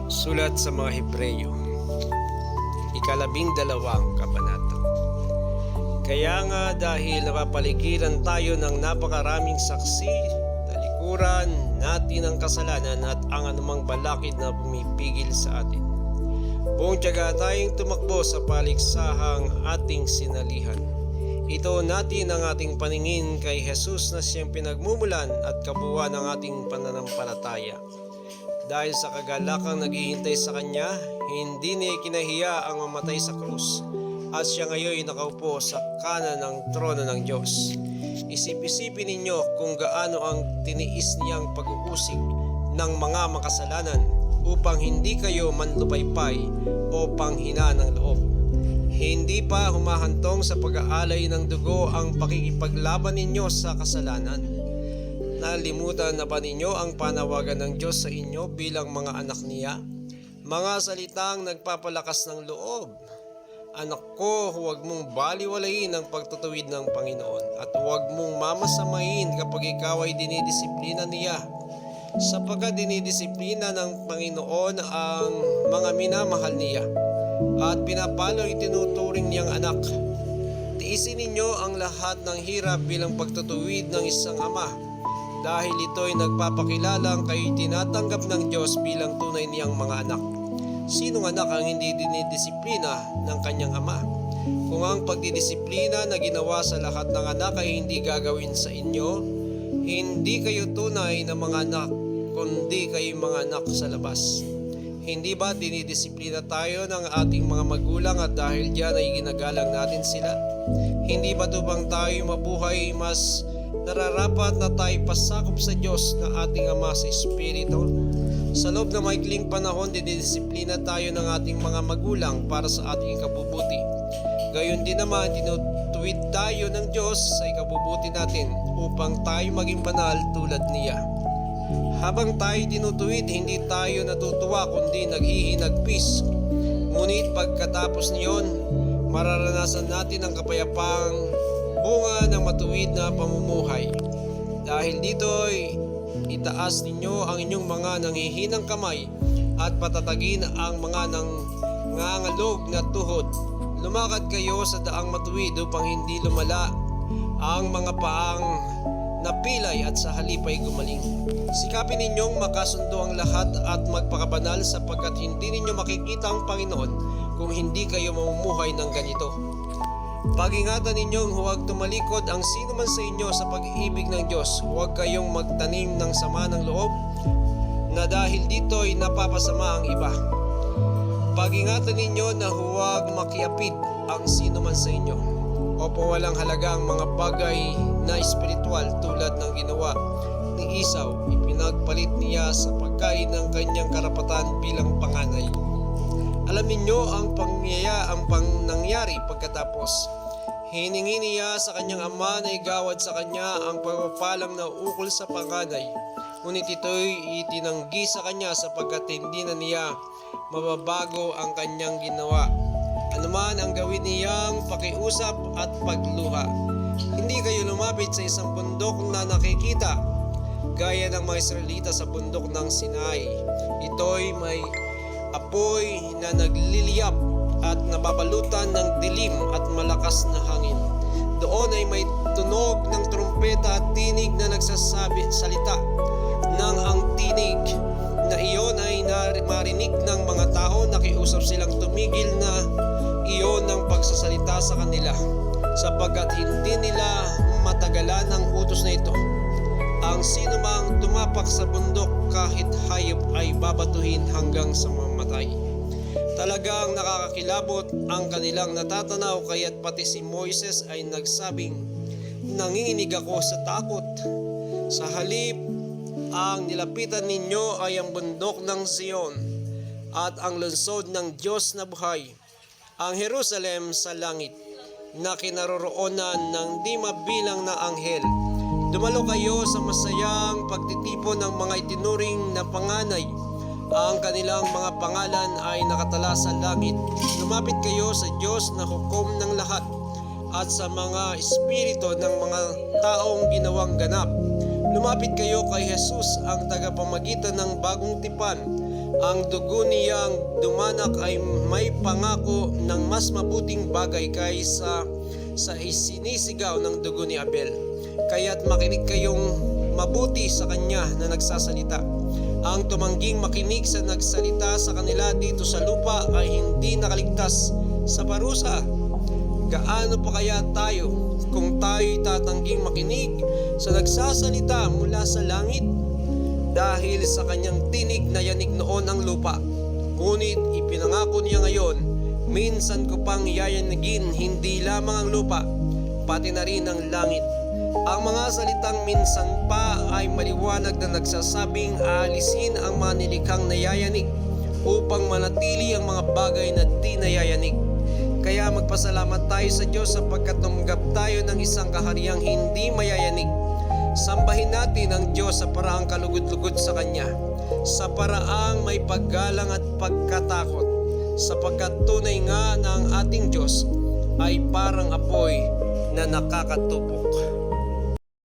Sulat sa mga Hebreyo, ika-12 kabanata. Kaya nga dahil napapaligiran tayo ng napakaraming saksi, talikuran natin ang kasalanan at ang anumang balakid na pumipigil sa atin. Buong tiyaga tayong tumakbo sa paliksahang ating sinalihan. Ito natin ang ating paningin kay Jesus na siyang pinagmumulan at kabuuan ng ating pananampalataya. Dahil sa kagalakang naghihintay sa Kanya, hindi niya kinahiya ang mamatay sa krus at siya ngayon nakaupo sa kanan ng trono ng Diyos. Isip-isipin ninyo kung gaano ang tiniis niyang pag-uusig ng mga makasalanan upang hindi kayo manlupaypay o panghina ng loob. Hindi pa humahantong sa pag-aalay ng dugo ang pakikipaglaban ninyo sa kasalanan. Nalimutan na ba ninyo ang panawagan ng Diyos sa inyo bilang mga anak niya? Mga salitang nagpapalakas ng loob. Anak ko, huwag mong baliwalain ang pagtutuwid ng Panginoon at huwag mong mamasamain kapag ikaw ay dinidisiplina niya. Sapagkat dinidisiplina ng Panginoon ang mga minamahal niya at pinapalo ang tinuturing niyang anak. Tiisin ninyo ang lahat ng hirap bilang pagtutuwid ng isang ama. Dahil ito'y nagpapakilalang kayo'y tinatanggap ng Diyos bilang tunay niyang mga anak. Sinong anak ang hindi dinidisiplina ng kanyang ama? Kung ang pagdidisiplina na ginawa sa lahat ng anak ay hindi gagawin sa inyo, hindi kayo tunay na mga anak, kundi kayo mga anak sa labas. Hindi ba dinidisiplina tayo ng ating mga magulang at dahil diyan ay ginagalang natin sila? Hindi ba tupang tayo mabuhay mas nararapat na tayo pasakop sa Diyos na ating Ama sa Espiritu? Sa loob ng maikling panahon, dinidisiplina tayo ng ating mga magulang para sa ating ikabubuti. Gayon din naman, tinutuwid tayo ng Diyos sa ikabubuti natin upang tayo maging banal tulad niya. Habang tayo tinutuwid, hindi tayo natutuwa kundi naghihinagpis. Ngunit pagkatapos niyon, mararanasan natin ang kapayapaang bunga ng matuwid na pamumuhay. Dahil dito'y itaas ninyo ang inyong mga nanghihinang kamay at patatagin ang mga nangangalog na tuhod. Lumakad kayo sa daang matuwid upang hindi lumala ang mga paang napilay at sa halip ay gumaling. Sikapin ninyong makasundo ang lahat at magpakabanal sapagkat hindi ninyo makikita ang Panginoon kung hindi kayo mamumuhay ng ganito. Pag-ingatan ninyong huwag tumalikod ang sino man sa inyo sa pag-ibig ng Diyos. Huwag kayong magtanim ng sama ng loob na dahil dito'y napapasama ang iba. Pag-ingatan ninyo na huwag makiapid ang sino man sa inyo o walang halaga ang mga bagay na espiritual tulad ng ginawa ni Esau. Ipinagpalit niya sa pagkain ng kanyang karapatan bilang panganay. Alam ninyo ang nangyari pagkatapos. Hiningi niya sa kanyang ama na igawad sa kanya ang pagpapalang na ukol sa panganay. Ngunit ito'y itinanggi sa kanya sapagkat hindi na niya mababago ang kanyang ginawa. Anuman ang gawin niyang pakiusap at pagluha. Hindi kayo lumapit sa isang bundok na nakikita gaya ng mga Israelita sa bundok ng Sinai. Ito'y may apoy na nagliliyab at nababalutan ng dilim at malakas na hangin. Doon ay may tunog ng trumpeta at tinig na salita ng ang tinig na iyon ay marinig ng mga tao. Nakiusap silang tumigil na iyon ng pagsasalita sa kanila sapagkat hindi nila matagalan ang utos na ito. Ang sinumang tumapak sa bundok kahit hayop ay babatuhin hanggang sa mamatay. Talagang nakakakilabot ang kanilang natatanaw kaya't pati si Moises ay nagsabing, nanginginig ako sa takot. Sa halip, ang nilapitan ninyo ay ang bundok ng Zion at ang lungsod ng Diyos na buhay, ang Jerusalem sa langit na kinaroroonan ng di mabilang na anghel. Dumalo kayo sa masayang pagtitipon ng mga itinuring na panganay. Ang kanilang mga pangalan ay nakatala sa langit. Lumapit kayo sa Diyos na hukom ng lahat at sa mga espiritu ng mga taong ginawang ganap. Lumapit kayo kay Jesus ang tagapamagitan ng bagong tipan Ang dugo niyang dumanak ay may pangako ng mas mabuting bagay kaysa sa isinisigaw ng dugo ni Abel. Kaya't makinig kayong mabuti sa kanya na nagsasalita. Ang tumangging makinig sa nagsalita sa kanila dito sa lupa ay hindi nakaligtas sa parusa. Gaano pa kaya tayo kung tayo'y tatangging makinig sa nagsasalita mula sa langit? Dahil sa kanyang tinig na yanig noon ang lupa. Ngunit ipinangako niya ngayon, minsan ko pang yayanigin hindi lamang ang lupa, pati na rin ang langit. Ang mga salitang minsan pa ay maliwanag na nagsasabing aalisin ang mga nilikhang nayayanig upang manatili ang mga bagay na di nayayanig. Kaya magpasalamat tayo sa Diyos sapagkat tumanggap tayo ng isang kahariang hindi mayayanig. Sambahin natin ang Diyos sa paraang kalugod-lugod sa Kanya, sa paraang may paggalang at pagkatakot, sapagkat tunay nga na ang ating Diyos ay parang apoy na nakakatupok.